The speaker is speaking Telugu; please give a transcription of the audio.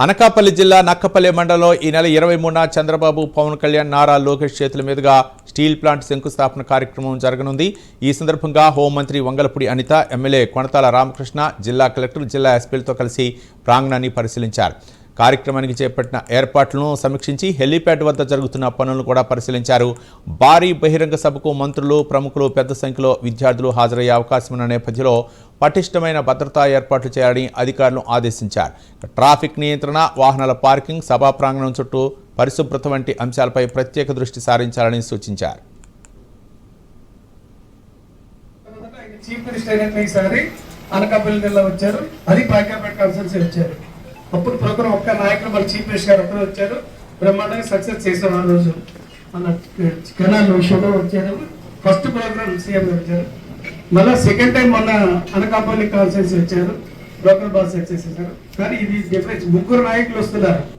అనకాపల్లి జిల్లా నక్కపల్లి మండలంలో ఈ నెల 23న చంద్రబాబు, పవన్ కళ్యాణ్, నారా లోకేష్ చేతుల మీదుగా స్టీల్ ప్లాంట్ శంకుస్థాపన కార్యక్రమం జరగనుంది. ఈ సందర్భంగా హోంమంత్రి వంగలపూడి అనిత, ఎమ్మెల్యే కొణతాల రామకృష్ణ, జిల్లా కలెక్టర్, జిల్లా ఎస్పీలతో కలిసి ప్రాంగణాన్ని పరిశీలించారు. కార్యక్రమానికి చేపట్టిన ఏర్పాట్లను సమీక్షించి హెలీప్యాడ్ వద్ద జరుగుతున్న పనులను కూడా పరిశీలించారు. భారీ బహిరంగ సభకు మంత్రులు, ప్రముఖులు పెద్ద సంఖ్యలో విద్యార్థులు హాజరయ్యే అవకాశం ఉన్న నేపథ్యంలో పటిష్టమైన భద్రతా ఏర్పాట్లు చేయాలని అధికారులను ఆదేశించారు. ట్రాఫిక్ నియంత్రణ, వాహనాల పార్కింగ్, సభా ప్రాంగణం చుట్టూ పరిశుభ్రత వంటి అంశాలపై ప్రత్యేక దృష్టి సారించాలని సూచించారు. చీఫ్ మినిస్టర్ ఈసారి అనకాపల్లి జిల్లా వచ్చారు, అది పాకాపేట కాన్ఫరెన్స్ వచ్చారు. అప్పుడు ప్రోగ్రామ్ ఒక్క నాయకులు మన చీఫ్ మినిస్టర్ గారు అప్పుడు వచ్చారు, బ్రహ్మాండంగా సక్సెస్ చేసాం. ఆ రోజు మన కెనాల్ విషయంలో వచ్చారు. ఫస్ట్ ప్రోగ్రామ్ సీఎం వచ్చారు. మళ్ళీ సెకండ్ టైం మొన్న అనకాపల్లి కాన్ఫరెన్స్ వచ్చారు, లోకల్ బాగా సక్సెస్ చేశారు. కానీ ఇది డిఫరెన్స్, ముగ్గురు నాయకులు వస్తున్నారు.